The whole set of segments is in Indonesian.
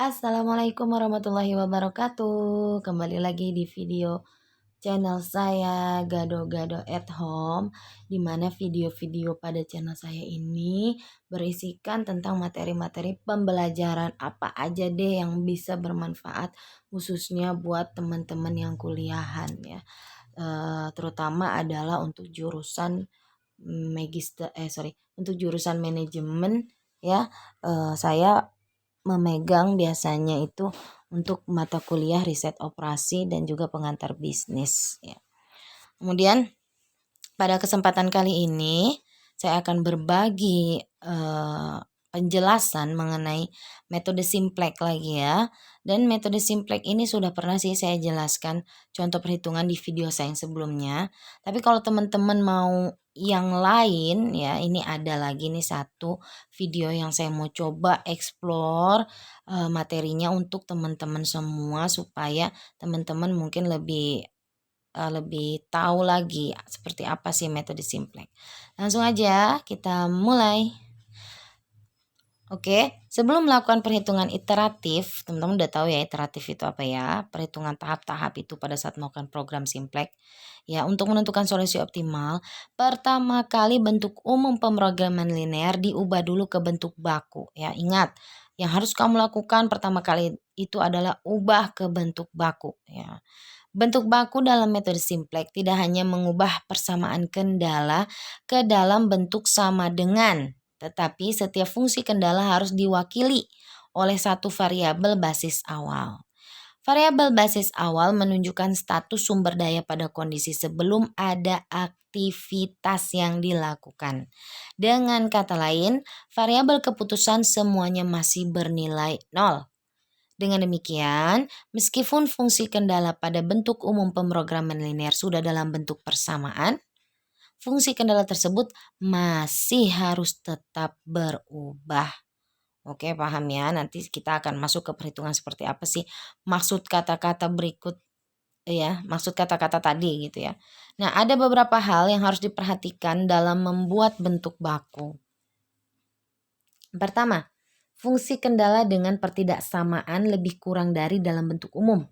Assalamualaikum warahmatullahi wabarakatuh. Kembali lagi di video channel saya Gado-Gado at Home, di mana video-video pada channel saya ini berisikan tentang materi-materi pembelajaran apa aja deh yang bisa bermanfaat khususnya buat teman-teman yang kuliahan ya. Terutama adalah untuk jurusan untuk jurusan manajemen ya. Saya memegang biasanya itu untuk mata kuliah riset operasi dan juga pengantar bisnis ya. Kemudian pada kesempatan kali ini saya akan berbagi penjelasan mengenai metode Simplex lagi ya. Dan metode Simplex ini sudah pernah sih saya jelaskan contoh perhitungan di video saya yang sebelumnya. Tapi kalau teman-teman mau yang lain ya, ini ada lagi nih satu video yang saya mau coba explore materinya untuk teman-teman semua supaya teman-teman mungkin lebih tahu lagi seperti apa sih metode Simplex. Langsung aja kita mulai. Oke, sebelum melakukan perhitungan iteratif, teman-teman udah tahu ya iteratif itu apa ya? Perhitungan tahap-tahap itu pada saat melakukan program Simplex. Ya, untuk menentukan solusi optimal, pertama kali bentuk umum pemrograman linear diubah dulu ke bentuk baku. Ya, ingat, yang harus kamu lakukan pertama kali itu adalah ubah ke bentuk baku. Ya. Bentuk baku dalam metode Simplex tidak hanya mengubah persamaan kendala ke dalam bentuk sama dengan, tetapi setiap fungsi kendala harus diwakili oleh satu variabel basis awal. Variabel basis awal menunjukkan status sumber daya pada kondisi sebelum ada aktivitas yang dilakukan. Dengan kata lain, variabel keputusan semuanya masih bernilai 0. Dengan demikian, meskipun fungsi kendala pada bentuk umum pemrograman linear sudah dalam bentuk persamaan, fungsi kendala tersebut masih harus tetap berubah. Oke, paham ya? Nanti kita akan masuk ke perhitungan seperti apa sih maksud kata-kata berikut ya, maksud kata-kata tadi gitu ya. Nah, ada beberapa hal yang harus diperhatikan dalam membuat bentuk baku. Pertama, fungsi kendala dengan pertidaksamaan lebih kurang dari dalam bentuk umum.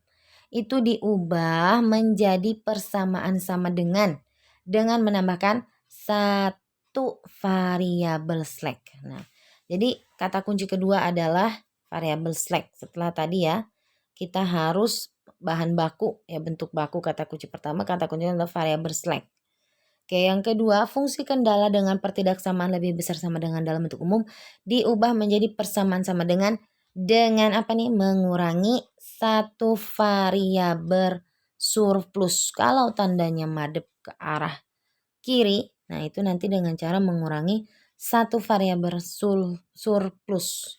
Itu diubah menjadi persamaan sama dengan menambahkan satu variabel slack. Nah, jadi kata kunci kedua adalah variabel slack. Setelah tadi ya, kita harus bahan baku ya, bentuk baku kata kunci pertama, kata kunci adalah variabel slack. Oke, yang kedua, fungsi kendala dengan pertidaksamaan lebih besar sama dengan dalam bentuk umum diubah menjadi persamaan sama dengan apa nih? Mengurangi satu variabel surplus. Kalau tandanya madep ke arah kiri, nah itu nanti dengan cara mengurangi satu variabel surplus.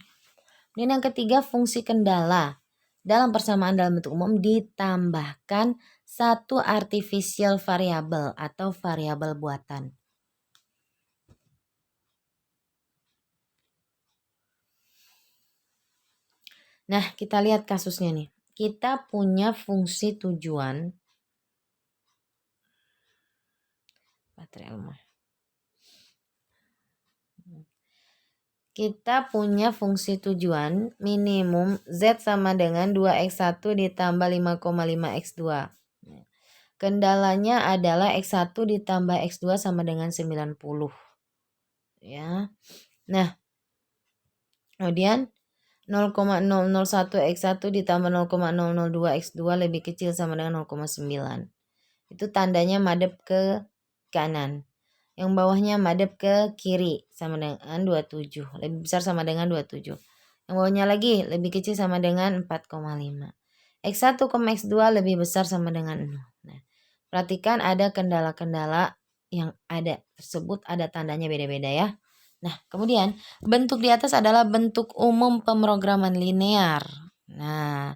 Dan yang ketiga, fungsi kendala dalam persamaan dalam bentuk umum ditambahkan satu artificial variable atau variabel buatan. Nah, kita lihat kasusnya nih. Kita punya fungsi tujuan. Baterai lemah. Kita punya fungsi tujuan minimum Z sama dengan 2x1 ditambah 5,5x2. Kendalanya adalah x1 ditambah x2 sama dengan 90. Ya. Nah, kemudian 0,001x1 ditambah 0,002x2 lebih kecil sama dengan 0,9. Itu tandanya madep ke kanan. Yang bawahnya madep ke kiri sama dengan 27. Lebih besar sama dengan 27. Yang bawahnya lagi lebih kecil sama dengan 4,5. X1, X2 lebih besar sama dengan 0. Nah, perhatikan ada kendala-kendala yang ada tersebut ada tandanya beda-beda ya. Nah, kemudian bentuk di atas adalah bentuk umum pemrograman linear. Nah,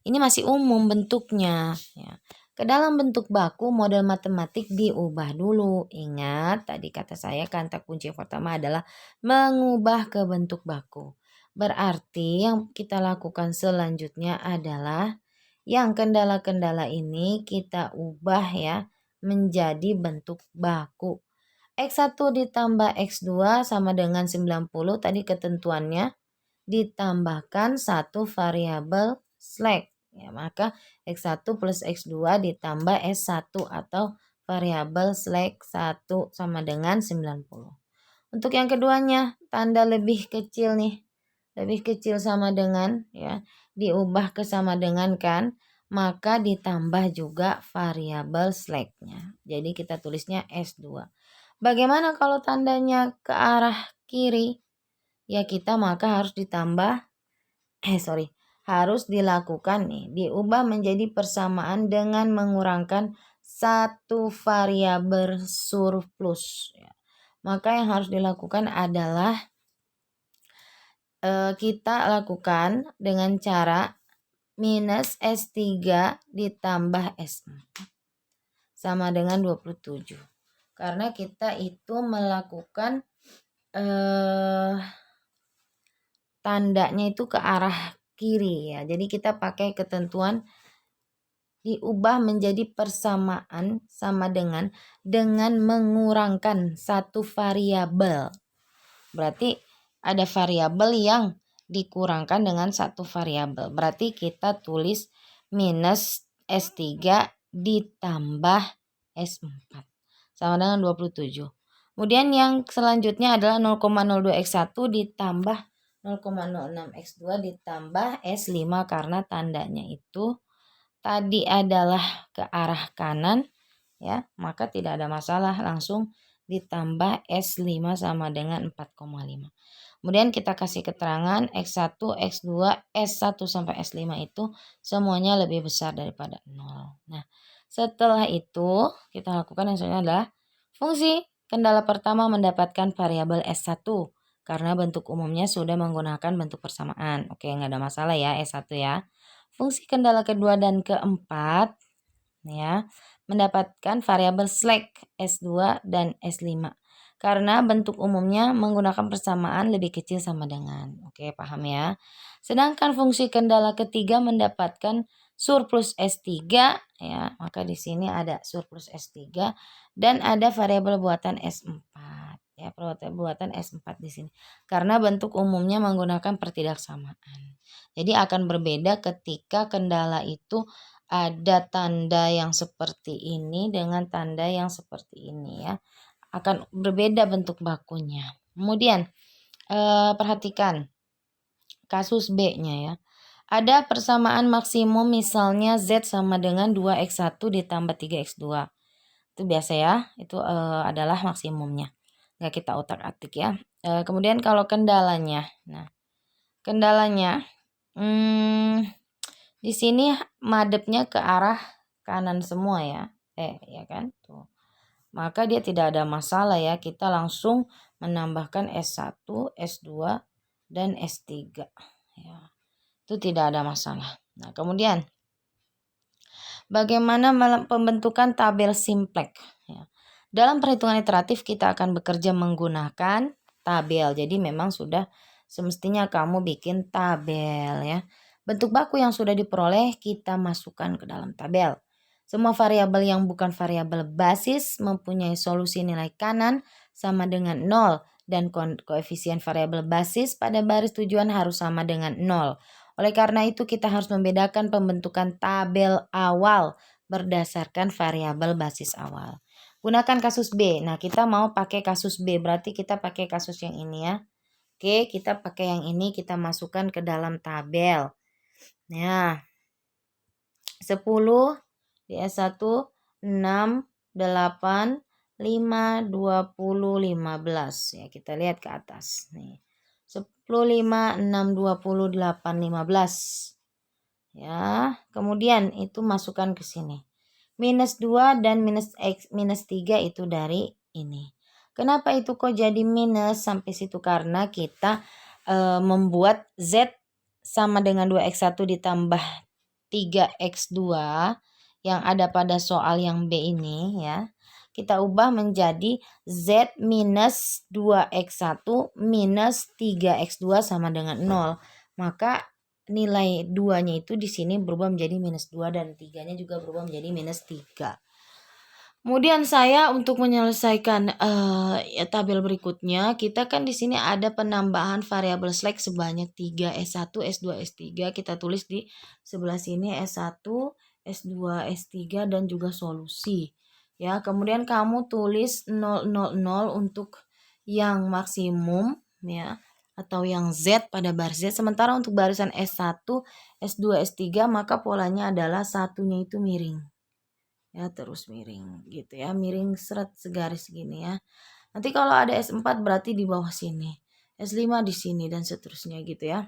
ini masih umum bentuknya ya. Ke dalam bentuk baku model matematik diubah dulu. Ingat tadi kata saya kata kunci yang pertama adalah mengubah ke bentuk baku. Berarti yang kita lakukan selanjutnya adalah yang kendala-kendala ini kita ubah ya menjadi bentuk baku. X1 ditambah X2 sama dengan 90 tadi ketentuannya. ditambahkan satu variabel slack. Ya, maka X1 plus X2 ditambah S1 atau variabel slack 1 sama dengan 90. Untuk yang keduanya, tanda lebih kecil nih. Lebih kecil sama dengan, ya, diubah ke sama dengan kan, maka ditambah juga variabel slacknya. Jadi kita tulisnya S2. Bagaimana kalau tandanya ke arah kiri? Ya kita maka harus ditambah, harus dilakukan nih, diubah menjadi persamaan dengan mengurangkan satu variabel surplus. Ya. Maka yang harus dilakukan adalah kita lakukan dengan cara minus S3 ditambah S4 sama dengan 27. Karena kita itu melakukan tandanya itu ke arah kiri ya. Jadi kita pakai ketentuan diubah menjadi persamaan sama dengan mengurangkan satu variabel. Berarti ada variabel yang dikurangkan dengan satu variabel. Berarti kita tulis minus S3 ditambah S4 sama dengan 27. Kemudian yang selanjutnya adalah 0,02 X1 ditambah 0,06 X2 ditambah S5 karena tandanya itu tadi adalah ke arah kanan ya, maka tidak ada masalah, langsung ditambah S5 sama dengan 4,5. Kemudian kita kasih keterangan X1, X2, S1 sampai S5 itu semuanya lebih besar daripada 0. Nah, setelah itu kita lakukan yang selanjutnya adalah fungsi kendala pertama mendapatkan variabel S1 karena bentuk umumnya sudah menggunakan bentuk persamaan. Oke, nggak ada masalah ya S1 ya. Fungsi kendala kedua dan keempat ya mendapatkan variabel slack S2 dan S5 karena bentuk umumnya menggunakan persamaan lebih kecil sama dengan. Oke, paham ya. Sedangkan fungsi kendala ketiga mendapatkan surplus S3 ya, maka di sini ada surplus S3 dan ada variabel buatan S4 ya, buatan S4 di sini. Karena bentuk umumnya menggunakan pertidaksamaan. Jadi akan berbeda ketika kendala itu ada tanda yang seperti ini dengan tanda yang seperti ini ya. Akan berbeda bentuk bakunya. Kemudian perhatikan kasus B-nya ya. Ada persamaan maksimum misalnya Z sama dengan 2X1 ditambah 3X2. Itu biasa ya, itu adalah maksimumnya. Nggak kita otak-atik ya. Kemudian kalau kendalanya. Nah, kendalanya di sini madepnya ke arah kanan semua ya. Ya kan? Tuh. Maka dia tidak ada masalah ya. Kita langsung menambahkan S1, S2, dan S3. Ya. Itu tidak ada masalah. Nah, kemudian bagaimana pembentukan tabel simplex? Ya. Dalam perhitungan iteratif kita akan bekerja menggunakan tabel. Jadi memang sudah semestinya kamu bikin tabel ya. Bentuk baku yang sudah diperoleh kita masukkan ke dalam tabel. Semua variabel yang bukan variabel basis mempunyai solusi nilai kanan sama dengan 0 dan koefisien variabel basis pada baris tujuan harus sama dengan 0. Oleh karena itu kita harus membedakan pembentukan tabel awal berdasarkan variabel basis awal. Gunakan kasus B. Nah, kita mau pakai kasus B, berarti kita pakai kasus yang ini ya. Oke, kita pakai yang ini, kita masukkan ke dalam tabel. Nah, 10 di S1, 6, 8, 5, 20, 15. Ya, kita lihat ke atas. Nih. 10, 5, 6, 20, 8, 15. Ya, kemudian itu masukkan ke sini. Minus 2 dan minus 3 itu dari ini. Kenapa itu kok jadi minus sampai situ? Karena kita membuat Z sama dengan 2X1 ditambah 3X2 yang ada pada soal yang B ini ya. Kita ubah menjadi Z minus 2X1 minus 3X2 sama dengan 0. Maka nilai 2-nya itu di sini berubah menjadi minus 2 dan 3-nya juga berubah menjadi minus 3. Kemudian saya untuk menyelesaikan tabel berikutnya, kita kan di sini ada penambahan variabel slack sebanyak 3 S1, S2, S3. Kita tulis di sebelah sini S1, S2, S3 dan juga solusi. Ya, kemudian kamu tulis 0, 0, 0 untuk yang maksimum ya atau yang Z pada baris Z. Sementara untuk barisan S1, S2, S3 maka polanya adalah satunya itu miring. Ya, terus miring gitu ya, miring seret segaris gini ya. Nanti kalau ada S4 berarti di bawah sini, S5 di sini dan seterusnya gitu ya.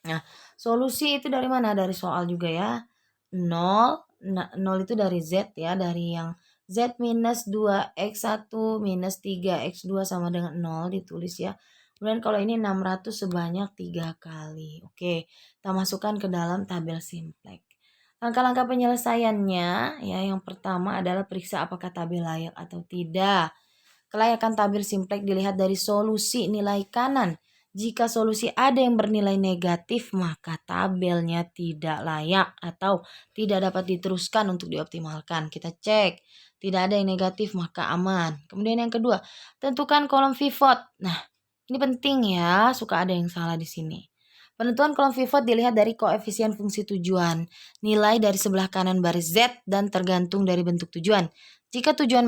Nah, solusi itu dari mana? Dari soal juga ya. 0, 0 itu dari Z ya, dari yang Z minus 2X1 minus 3X2 sama dengan 0 ditulis ya. Kemudian kalau ini 600 sebanyak 3 kali. Oke, kita masukkan ke dalam tabel simplex. Langkah-langkah penyelesaiannya ya, yang pertama adalah periksa apakah tabel layak atau tidak. Kelayakan tabel simplex dilihat dari solusi nilai kanan. Jika solusi ada yang bernilai negatif, maka tabelnya tidak layak atau tidak dapat diteruskan untuk dioptimalkan. Kita cek, tidak ada yang negatif maka aman. Kemudian yang kedua, tentukan kolom pivot. Nah, ini penting ya, suka ada yang salah di sini. Penentuan kolom pivot dilihat dari koefisien fungsi tujuan, nilai dari sebelah kanan baris Z dan tergantung dari bentuk tujuan. Jika tujuan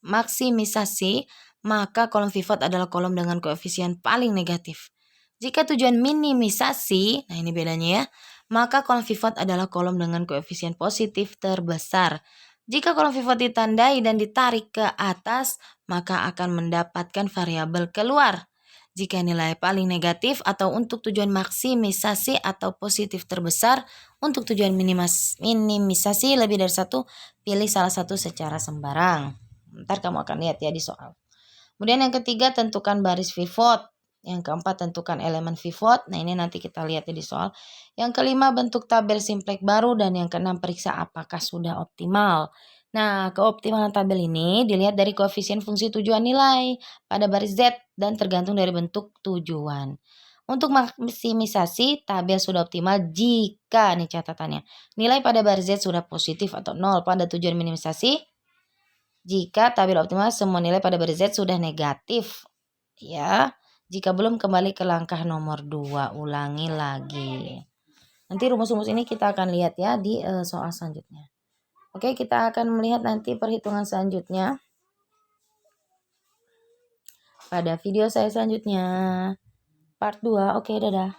maksimisasi, maka kolom pivot adalah kolom dengan koefisien paling negatif. Jika tujuan minimisasi, nah ini bedanya ya, maka kolom pivot adalah kolom dengan koefisien positif terbesar. Jika kolom pivot ditandai dan ditarik ke atas, maka akan mendapatkan variabel keluar. Jika nilai paling negatif atau untuk tujuan maksimisasi atau positif terbesar, untuk tujuan minimisasi lebih dari satu, pilih salah satu secara sembarang. Ntar kamu akan lihat ya di soal. Kemudian yang ketiga, tentukan baris pivot. Yang keempat, tentukan elemen pivot. Nah, ini nanti kita lihat ya di soal. Yang kelima, bentuk tabel simplex baru. Dan yang keenam, periksa apakah sudah optimal. Nah, keoptimalan tabel ini dilihat dari koefisien fungsi tujuan nilai pada baris Z dan tergantung dari bentuk tujuan. Untuk maksimisasi, tabel sudah optimal jika, nih catatannya, nilai pada baris Z sudah positif atau 0 pada tujuan minimisasi. Jika tabel optimal semua nilai pada baris Z sudah negatif. Ya, jika belum kembali ke langkah nomor 2, ulangi lagi. Nanti rumus-rumus ini kita akan lihat ya di soal selanjutnya. Oke, kita akan melihat nanti perhitungan selanjutnya pada video saya selanjutnya. Part 2. Oke, dadah.